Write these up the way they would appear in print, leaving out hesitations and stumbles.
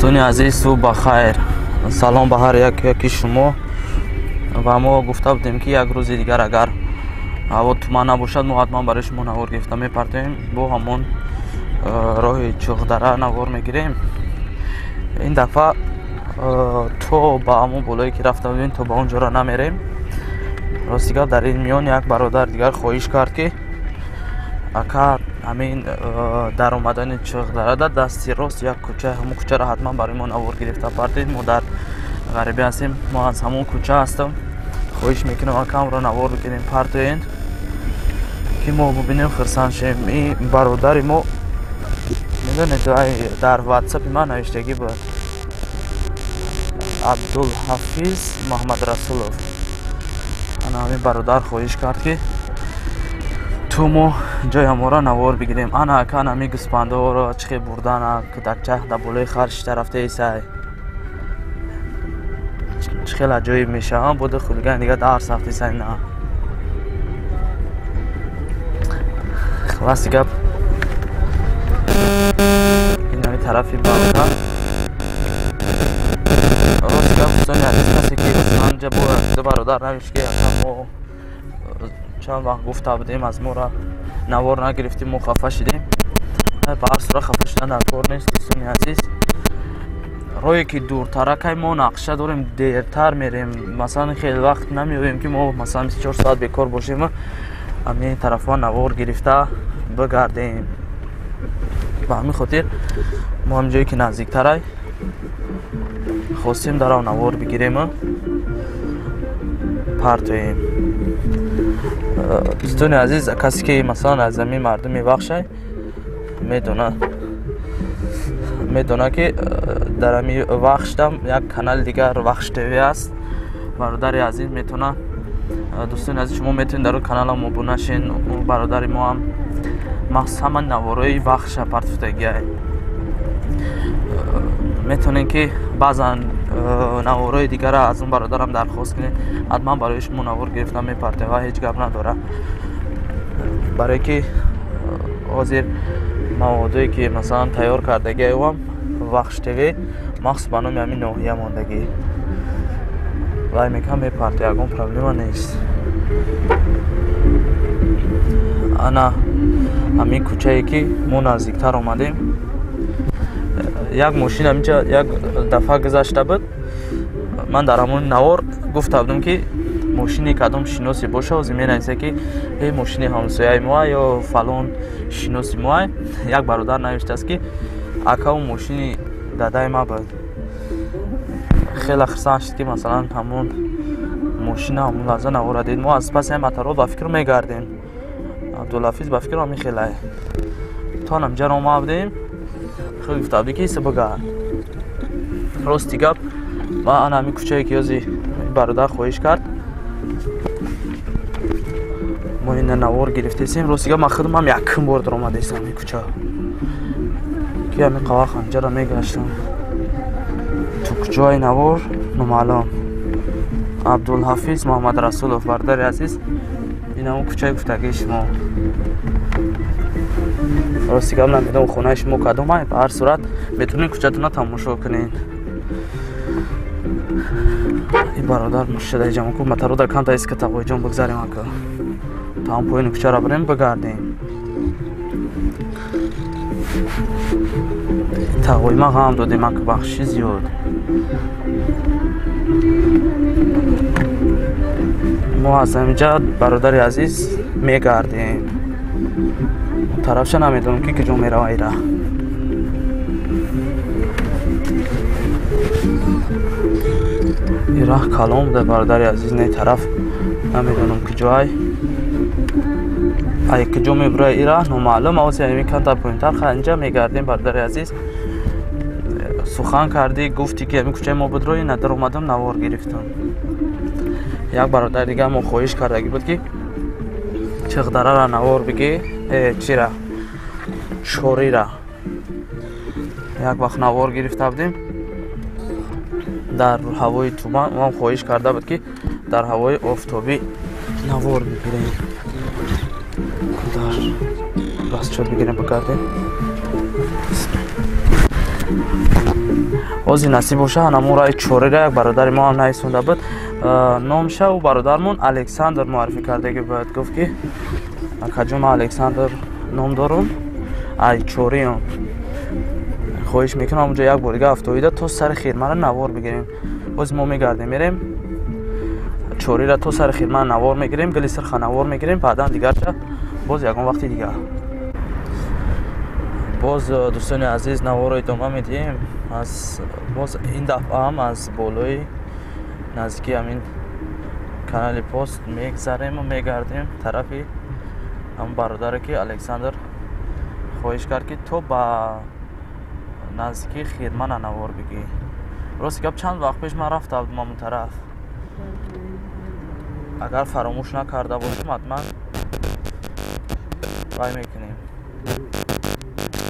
دوستان عزیز صبح بخیر. سلام به هر یکی شما. و ما گفته بودیم که یک روز دیگر اگر هوا تمان نباشد ما حتما برای شما نوار گرفته میپرتیم. با همون راه چغدره نوار میگیریم. این دفعه تو با همون بالایی که رفته بودیم تو با اونجا را نمیریم. راستی گفت در این میان یک برادر دیگر خواهش کرد که اگر همین در اومدن چغدره در دستی راست یک کوچه، همون کوچه را حتما برای ما نوار گرفته پرتید. ما در غریبی هستیم، ما از همون کوچه هستم. خواهش میکنم اکم را نوار بگیریم پرتوین که ما ببینیم خرسان شیم. این برادر ما میدونید در واتساپ من نوشتگی بود عبدالحفیظ محمد رسولов. انا همین برادر خواهش کرد که تو ما جای ما را نوار بگیریم. انا اکن همی گسپنده ها را چخی بردن که در چه در بلای خرش طرفته ایسای خیلی عجایب میشه. هم بوده خودگان دیگه در سختی سای نه خلاصی گب این همی طرفی بانکا راستی گب بستانی عزیز کسی که انجا بود برادر نویش که اصلا ما چند وقت گفته بودیم از ما را نوار نگرفتیم ما خفه شدیم. به هر صورت خفه شدن در کار نیست دوستانی عزیز. راهی که دورتره که ما نقشه داریم دیرتر میریم، مثلا خیلی وقت نمیویم که ما مثلا 24 ساعت بیکار باشیم همین طرفا نوار گرفته بگردیم. به همین خاطر ما هم جایی که نزدیکتره خواستیم در آن نوار بگیریم پرتویم. دوستان عزیز کسی که مثلا از زمین مردمی بخشه میدونه که در امی وخشتم یک کانال دیگر وخش تیوی است. برادر عزیز میتونه دوستان عزیز شما میتونید در کانال ما ابونه شین. برادر ما هم مخصوص همه نوارای وخش پرتفتگی میتونین که بعضا نوارای دیگر از اون برادرم درخواست کنید حتما برایش نوار گرفتن میپرته و هیچ گپ نداره. برای که حاضر موادی که مثلا تیار کردگی هم وخش تیوی مخصوص به نام همین ناحیه ماندگی و میکنم میپرته یکم پرابلم نیست. انا همین کوچه ای که ما نزدیکتر اومدیم یک ماشین همینجا یک دفعه گذشته بود. من در همون نوار گفته بودم که ماشینی کدام شناسی باشه و زمین ایسه که این ماشینی همسایه ما یا فلان شناسی ما. یک برادر نوشته است که اکا اون ماشینی دادای ما بود. خیلی خرسان شد که مثلا همون ماشین همون لحظه نوار دید. ما از پس هم اطراف به فکر میگردیم. عبدالحفیظ به فکر همین خیلی تا نمجا رو ما بودیم خیلی گفته بودی که ایسه بگرد راستی گپ و انا همین کوچه که یازی برادر خواهش کرد ما این نوار گرفته سیم. راستی گپ من خودم هم یکم بار در آمده ایستم این کوچه که همین قوه خنجر را میگشتم تو کوچه های نوار نمعلوم. عبدالحفیظ محمد رسولov برادر عزیز این همون کوچه گفتگی شما. راستی گم نمیدونم خونه شما کدومه. به هر صورت میتونین کوچه‌تون رو تماشا کنین. این برادر مشهد جمع کن مترو در کانت ایست که تقوی جان بگذاریم اکا تا هم پایین کوچه را بریم بگردیم. تقوی ما هم دادیم اکا بخشی زیاد. ما از همینجا برادر عزیز میگردیم. طرفش نمیدونم که کجا میره ایره. این راه کلام ده برادر عزیز نه طرف نمیدونم کجای ای کجا میبره ایره نامعلوم. اوسی همین کنتا پوینتر خنجا میگردیم. برادر عزیز سخن کردی گفتی که همین کوچه ما بود روی ندر اومدم نوار گرفتم. یک برادر دیگه ما خواهش کردگی بود که چغدره را نوار بگی چی را شوری را یک وقت نوار گرفته بودیم در هوای تومان. ما خواهش کرده بود که در هوای آفتابی نوار بگیریم در بس چود بگیریم بگردیم. бози насиб боша ҳанамон раи чорира як бародари мо ҳам нависонда буд номша ӯ бародармон Александр муаррифӣ кардагӣ буд гуфт ки акаҷон ман Александр ном дорам ай чориам хоҳиш мекунам онҷо як борига афтоида то сари хирманро навор бигирем боз мо мегардем мерем чорира то сари хирман навор мегирем гили сирха навор мегирем баъдан дигарча боз ягон вақти дигар боз дӯстони азиз наворро идома медиҳем боз ин дафъа ҳам аз болои наздики ҳамин канали пост мегзарему мегардем тарафи ҳам бародаре ки Александр хоҳиш кард ки то ба наздики хирмана навор бигӣ рости гап чанд вақт пеш ман рафта будам ҳамон тараф агар фаромӯш накарда бошем ҳатман вай мекунем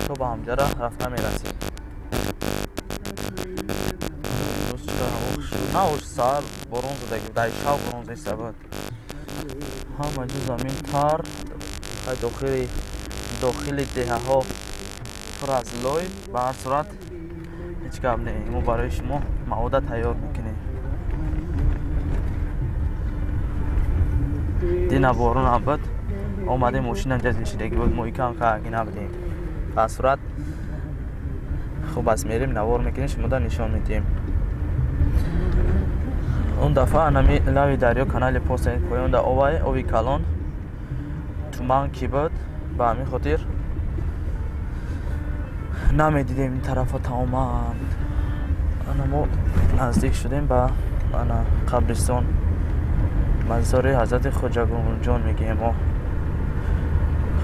то ба ҳамҷара рафта мерасем наош сар борон задаги дай шав борон зиста буд ҳама ҷо замин тар дохили деҳаҳо пур аз лой ба ҳар сурат ҳеҷ гап не мо барои шумо маъода тайёр мекунем дина борон ҳам буд омадем мошинам ҷазишидагӣ буд мо икам кааги набудем ба ҳар сурат хуб аст мерем навор мекунем шумода нишон медиҳем он дафъа анами лави дарё канали пост поёнда овай ови калон туман ки буд ба ҳамин хотир намедидем ин тарафа тамоман ана мо наздик шудем ба ана қабристон мазори ҳазрати хоҷагунҷон мегӯем мо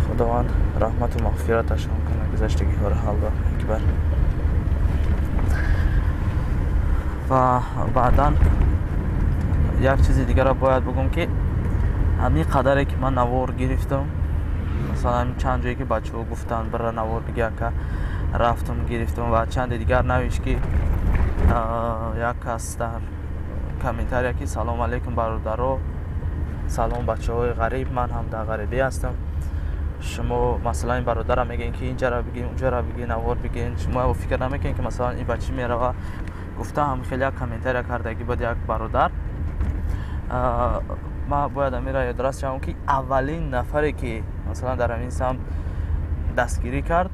худованд раҳмату мағфираташон кунад гузаштагиҳоро алла акбар ва баъдан як чизи дигарро бояд бигӯм ки ҳамин қадаре ки ман навор гирифтам масалан чанд ҷое ки бачаҳо гуфтанд бира навор биги ака рафтам гирифтам ва чанде дигар навиш ки як кас дар комментария ки салом алейкум бародаро салом бачаҳои ғариб ман ҳам дар ғарибӣ ҳастам шумо масалан ин бародарам мегӯед ки инҷара бигӣ унҷара бигӣ навор бигӯед шумо фикр намекунед ки масалан ин ба чӣ мерава гуфта ҳам хеле як комментария кардагӣ буд як бародар ман бояд амира ёдрас шавам ки аввалин нафаре ки масалан дар ҳамин сам дастгирӣ кард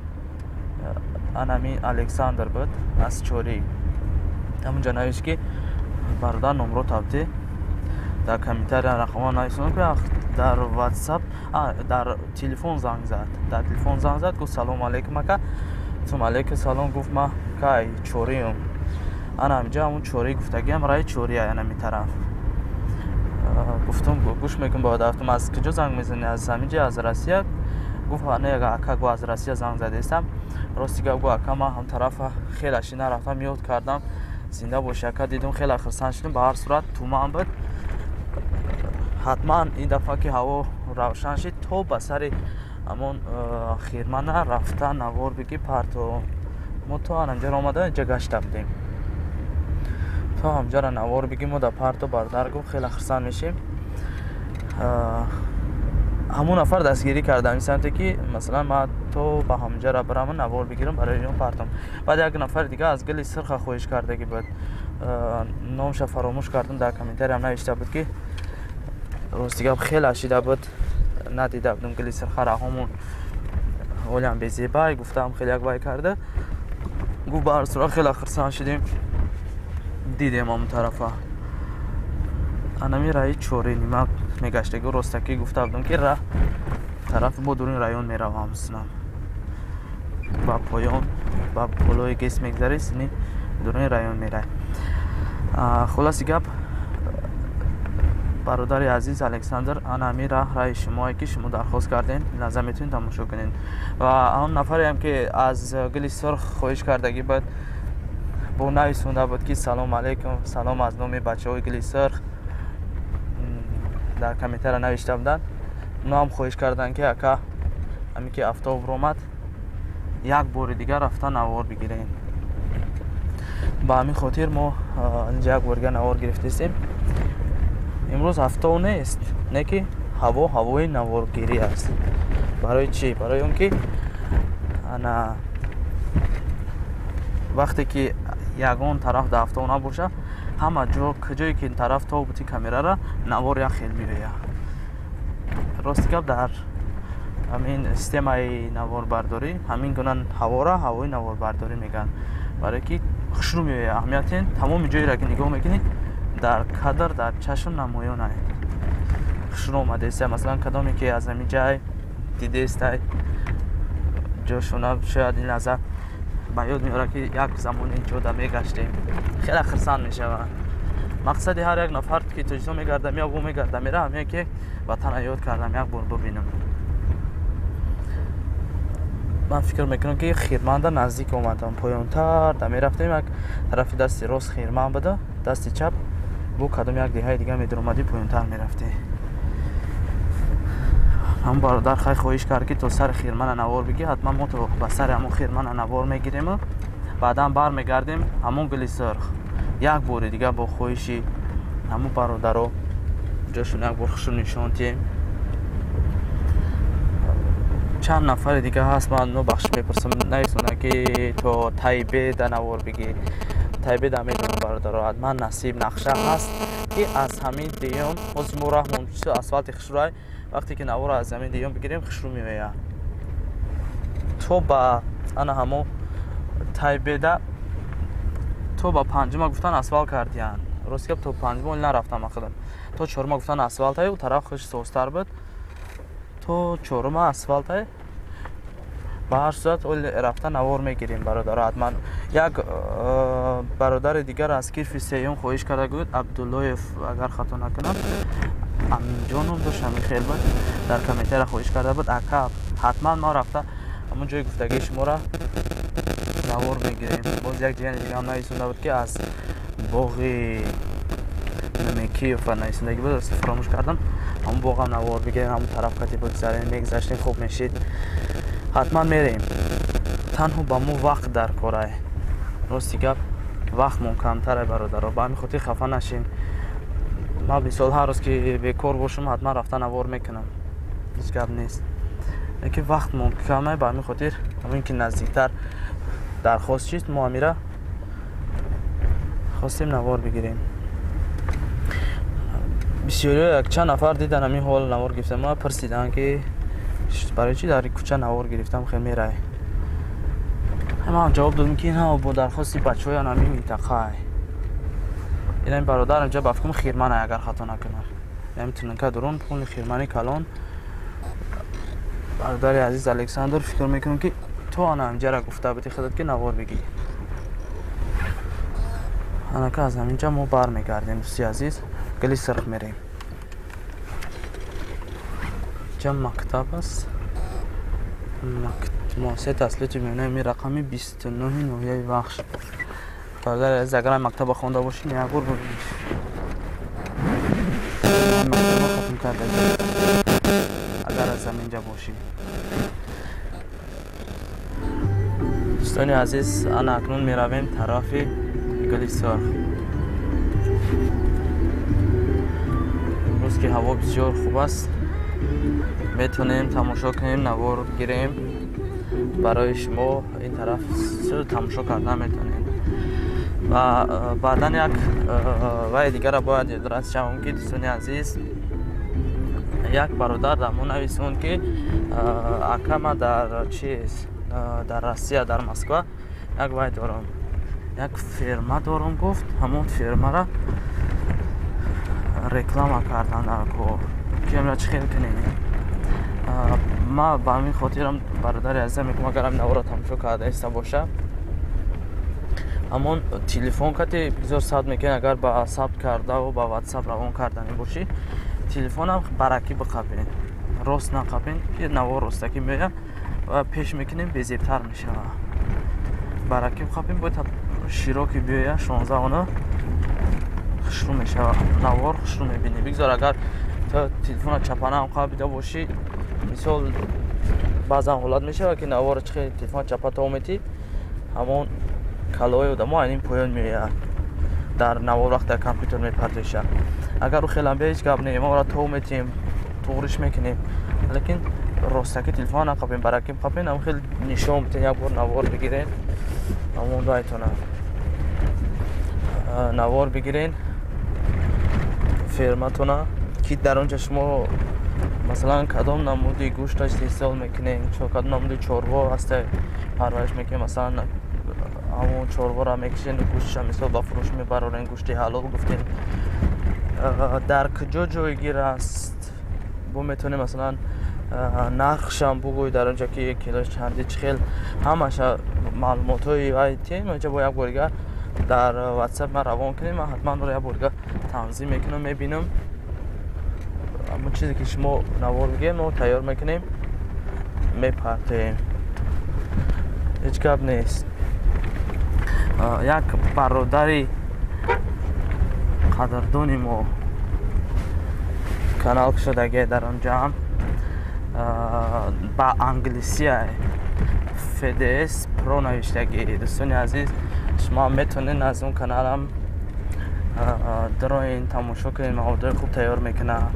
анами Александр буд аз чорӣ ҳамунҷа навишт ки бародар номро тавти дар комментария рақамон нависонад ки дар ватсап дар телефон занг зад гуфт салом алейкум ака гуфтам алейкум салом гуфт ма кай чориам ана ҳаминҷа ҳамун чорӣ гуфтагиам раи чория янами тараф гуфтам гӯш мекун баодаратум аз куҷо занг мезанӣ аз ҳаминҷа аз Россия гуфт не ака гӯ аз Россия занг задестам рости гап гӯ ака ман ҳам тарафа хеле шина рафтам ёд кардам зинда боши ака дидум хеле хурсанд шудем ба ҳар сурат туман буд ҳатман ин дафъа ки ҳаво равшан шид то ба сари ҳамон хирмана рафта навор биги парто мо то ҳанамҷаро омада инҷа гашта будем то ҳамҷара навор биги мо дар парто бародар гуфт хеле хурсанд мешем ҳамун нафар дастгирӣ кардам ин самте ки масалан ман то ба ҳамҷара бирам навор бигирам барои он партом баъд як нафари дигар аз гили сирха хоҳиш кардагӣ буд номша фаромӯш кардам дар комментариям навишта буд ки рости гап хеле ашида буд надида будам гили сирхара ҳамон ҳолиам безебай гуфтам хеле як вай карда гуфт ба ҳар сурат хеле хурсанд шудем дидем ҳамон тарафа анами раи чорӣ нима мегаштагӣ ростакӣ гуфта будам ки тарафи мо дар ин район меравам синам ба поён ба болои гес мегзарӣ сини дар ин район мерай хулоси гап бародари азиз Александр анами раи шумое ки шумо дархост кардем лаза метавонед тамошо кунед ва он нафареам ки аз гили сурх хоҳиш кардагӣ буд бо нависонда буд ки салом алейкум салом аз номи бачаҳои гили сурх дар комментария навишта буданд ноам хоҳиш карданд ки ака ҳамин ки афтоб ромад як бори дигар рафта навор бигирем ба ҳамин хотир мо инҷа як борига навор гирифтастем имрӯз ҳафтов нест не ки ҳавои наворгирӣ аст барои чӣ барои он ки ана вақте ки ягон тараф дафтор набоша, ҳама ҷо куҷое ки ин тараф то бути камерара навор як хел меояд. Рости гап дар ҳамин системаи наворбардорӣ ҳамин гуна ҳавора ҳавои наворбардорӣ мегӯянд, барое ки хушрӯ меояд. аҳамияти тамоми ҷоеро ки нигоҳ мекунед дар кадр дар чашм намоён аст. хушрӯ омадеста, масалан кадоме ки аз ҳамин ҷай дидестай ҷошуна, шояд ин лаҳза ба ёд меорад ки як замоне инҷода мегаштем. хеле хурсанд мешаванд. мақсади ҳар як нафар ки тоҷикистон мегардам ё бо мегардам мера ҳамин ки ватана ёд кардам як бор бубинам. ман фикр мекунам ки хирманда наздик омадам. поёнтар да мерафтем, як тарафи дасти рост хирман буда, дасти чап бо кадом як деҳаи дига медуромадӣ поёнтар мерафтем. ҳам бародар хай хоҳиш кард ки то сари хирмана навор бигӣ. ҳатман мо то ба сари ҳамон хирмана навор мегирему, баъдан бармегардем ҳамон гули сурх. як бори дига бо хоҳиши ҳамон бародаро ҷошон як бор хушрӯ нишон диҳем. чанд нафари дига ҳаст, ман нобахшиш мепурсам, наисона ки то тайбеда навор бигӣ. тайбеда медонам бародаро, ҳатман насиб нақша ҳаст ки аз ҳамин диём ҳозир мо раҳмон асфалти хушрӯай, вақте ки навора аз ҳамин диём бигирем хушрӯ меояд. то ба ана ҳамо тайбеда то ба панҷума гуфтан асфалт кардиянд. рости гап то панҷума нарафтам ақидам. то чорума гуфтан асфалтае, тараф хуш состар буд. то чорума асфалтае. ба ҳар сурат рафта навор мегирем бародаро. ҳатман як бародари дигар аз кирфи сеюм хоҳиш карда гуд, Абдуллоев агар хато накунам, аминҷоном дошт, ҳамин хел буд, дар комментара хоҳиш карда буд, ака ҳатман мо рафта ҳамон ҷои гуфтагии шуморо навор мегирем. боз як ҷияни дига ҳам нависонда буд ки аз боғи Намекиев нависондагӣ буд, фаромӯш кардам. ҳамон боғам навор бигирем, ҳамон тараф кати бигзарем, мегзаштем, хуб мешид. ҳатман мерем. танҳо ба мо вақт дар корай. рости гап вақтмон камтар бародаро. ба ҳамин хотир хафа нашем. ман мисол ҳар рӯз ки бекор бошам ҳатман рафта навор мекунам. ҳеҷ гап нест. лекин вақтмон кам аст, ба ҳамин хотир ҳамин ки наздиктар дархост чист, мо амира хостем навор бигирем. бисёриҳо якчанд нафар дидан ҳамин ҳол навор гирифтам, ма пурсиданд ки барои чи дар кӯча навор гирифтам, хел мерай. ман ҷавоб додам ки ин бо дархости бачаҳои ҳамин минтақаа. ин бародар инҷа ба фикрам хирман агар хато накунам. ям тунка дурон пуни хирмани калон. бародари азиз Александр фикр мекунам ки то ана инҷара гуфта будӣ худат ки навор бигӣ. анака аз ҳаминҷа мо бармегардем. дӯсти азиз, гули сурх мерем. ҷа мактаб аст. муассисаи таҳсилоти меҳнаи ми рақами 29 ноҳияи Вахш. бародари азиз, агар мактаба хонда бошед як бор бубинед. мактаба хатм кардаги агар аз ҳаминҷа бошед. дӯстони азиз, ана акнун меравем тарафи гули сурх. имрӯз ки ҳаво бисёр хуб аст, метавонем тамошо кунем, навор гирем. барои шумо ин тараф тамошо кардан метавонем. ва баъдан як вай дигара бояд ёдрас шавам ки дӯстони азиз, як бародар дар мо нависонд ки акама дар чиз дар Россия, дар Москва як вай дорам, як фирма дорам гуфт. ҳамон фирмара реклама кардан дар кор. киямра чӣ хел кунем? ма ба ҳамин хотирам бародари азизам мекунам, агарам навора тамошо кардаиста боша, ҳамон телефон кати бизор сабт мекунем. агар ба сабт кардаву ба ватсап равон кардани бошӣ, телефонам баракӣ биқапен, рост нақапен ки навор ростакӣ меояд ва пеш мекунем безебтар мешавад. баракӣ биқапен, бояд широки биёяд, 16 оно хушрӯ мешавад, навор хушрӯ мебинӣ. бигзор агар то телефона чапанам қаб бида бошӣ, мисол баъзан ҳолат мешавад ки навора чӣ хел телефон чапа то метӣ, ҳамон калои одамо ин поён меояд. дар навор вақте компютер мепардошад. агар ӯ хелам беҳ ҳеҷ гап не, мо ро то метем, туғриш мекунем. лекин ростаки телефон нақапем, баракӣ биқапем, ҳам хел нишон битен, як бор навор бигирем, ҳамон байтонад. навор бигирен ферматона ки дар онҷа шумо масалан кадом намуди гӯшташ истеъмол мекунед, кадом намуди чорво ҳаста парвариш мекунед, масалан ҳамон чорвора мекишен гӯштша мисол ба фурӯш мебарорен, гӯшти ҳалол гуфтем, дар куҷо ҷойгир аст? бо метавонед масалан нархшам бугӯй дар онҷа ки 1 килош чанди чӣ хел ҳамаша маълумотҳои вай тем онҷа бо як борига дар WhatsApp ма равон кунем. ман ҳатман ро як борига танзим мекунам, мебинам ҳамон чизе ки шумо навор бигем мо тайёр мекунем, мепартоем, ҳеҷ гап нест. як бародари қадрдони мо канал кушодаге дар онҷаам ба англисия FDS Pro навиштаги. дӯстони азиз, шумо метавонед аз он каналам дроин тамошо кунед, маводҳои хуб тайёр мекунам.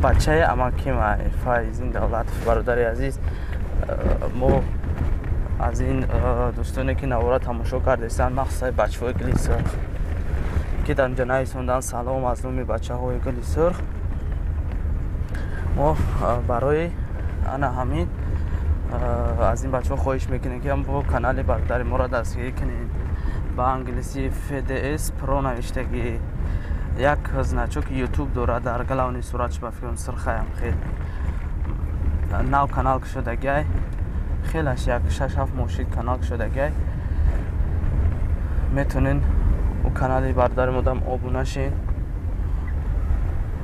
бачаи амаким Файзин Давлатов бародари азиз, мо аз ин дӯстоне ки навора тамошо кардестанд, махсусан бачаҳои гули сурх ки дар онҷа нависондан салом аз номи бачаҳои гули сурх, мо барои ана ҳамин аз ин бачаҳо хоҳиш мекунем ки бо канали бародари моро дастгирӣ кунед. ба англисӣ FDS Pro навиштаги. як значок YouTube дорад, дар главни сураташ ба фикрам сурхаям хел нав канал кушодагиай, хелаш як 6-7 мошид канал кушодагиай. метавонед у канали бародари модам обуна шин,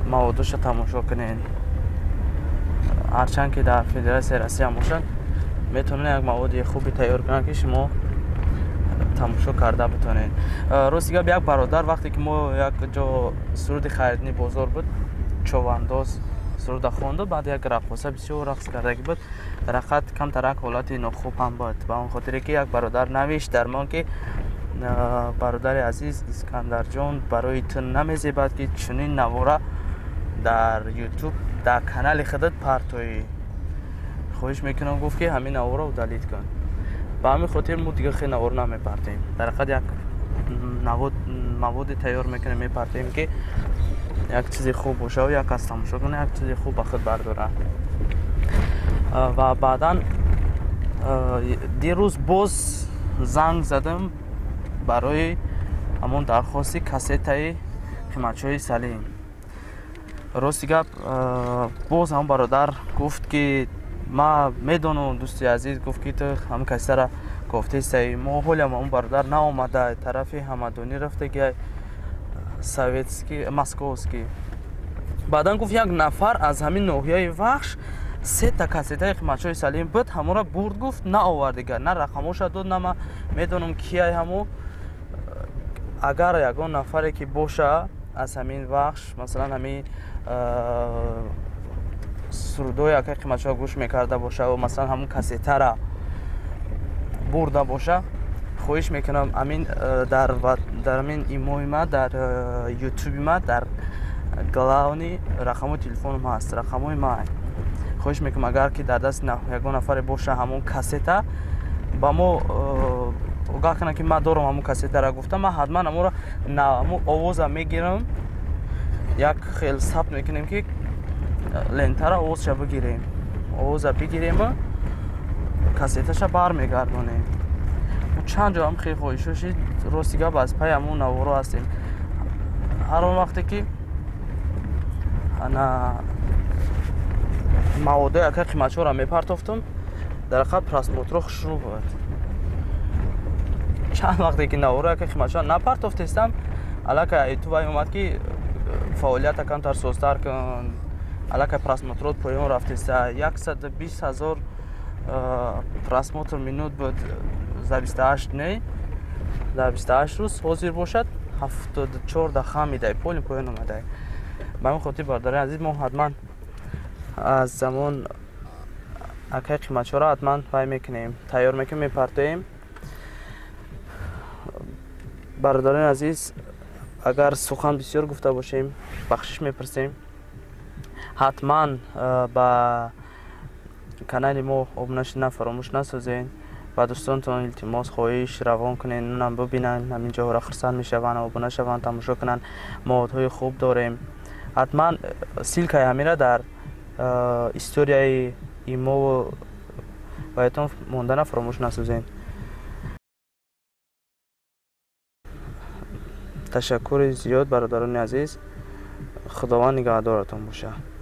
маводоша тамошо кунед. ҳарчанд ки дар Федератсияи Россия бошад, метавонед як маводи хуби тайёр кунанд ки шумо тамошо карда битонед. рости гап, як бародар вақте ки мо як ҷо суруди харидни бозор буд, човандоз суруда хонду, баъд як рақоса бисёр рақс кардаги буд, рақат камтарак ҳолати нохуб ҳам буд. ба он хотире ки як бародар навишт дар мон ки бародари азиз Искандарҷон, барои ту намезебад ки чунин навора дар YouTube дар канали худат партоӣ. хоҳиш мекунам гуфт ки ҳамин навораро удалит кун. ба ҳамин хотир мо дигар хел навор намепартем. дар ҳақиқат як маводи тайёр мекунем, мепартем ки як чизи хуб боша, як кас тамошо кунад, як чизи хуб ба худ бардорад. ва баъдан дирӯз боз занг задам барои ҳамон дархости кассетаи қиматшои Салим. рости гап, боз ҳамон бародар гуфт ки ма медонам, дӯсти азиз гуфт ки ту ҳамин кассетаро кофтестаи. мо ҳолям ҳамон бародар наомада, тарафи ҳамадонӣ рафтаги советский московский. баъдан гуфт як нафар аз ҳамин ноҳияи вахш 3 та кассетаи қиматшои Салим буд, ҳамонро бурд гуфт, наовард дигар, на рақамоша дод, на ма медонам кияй ҳамо. агар ягон нафаре ки боша аз ҳамин вахш, масалан ҳамин сурудои яке қиматшои гӯш мекарда боша ва масалан ҳамон кассетара бурда боша, хоҳиш мекунам амин дар амин имои ма дар YouTube ма дар главни рақамои телефонам ҳаст, рақамои ма. хоҳиш мекунам агар ки дар дасти ягон нафаре боша ҳамон кассета, ба мо огаҳ кунад ки ман дорам ҳамон кассетара гуфта, ман ҳатман ҳамонро ҳамон овоза мегирам, як хел сабт мекунем ки лентара овозша бигирем, овоза бигирем, кассеташа бармегардонем. чанд ҷо ҳам хел хоҳишо шид, рости гап аз пай ҳамон наворо ҳастем. ҳар он вақте ки ана маводои яка қиматшоро мепартофтам, дар ҳақиқат просмотрҳо хушрӯ буд. чанд вақте ки навора яка қиматшоро напартофтестам, аллакай ютуб омад ки фаъолият камтар созтар кун, аллакай просмотрот поён рафтеста. 120,000 просмотр минут буд за 28 дней, за 28 рӯз ҳозир бошад 74 даха медаҳи поли поён омадаи. ба ҳамин хотир бародари азиз, мо ҳатман аз замон акай қиматшоро ҳатман вай мекунем, тайёр мекунем, мепартоем. бародари азиз, агар сухан бисёр гуфта бошем, бахшиш мепарсем. ҳатман ба канали мо обуна шидан фаромӯш насозед. ба дӯстонтон илтимос хоҳиш равон кунед, нунам бубинанд, ҳаминҷоро хурсанд мешаванд, обуна шаванд, тамошо кунанд. маводҳои хуб дорем. ҳатман силкаи ҳамира дар историяи имову баятон мондана фаромӯш насозем. ташаккури зиёд бародарони азиз. худованд нигаҳдоратон бошад.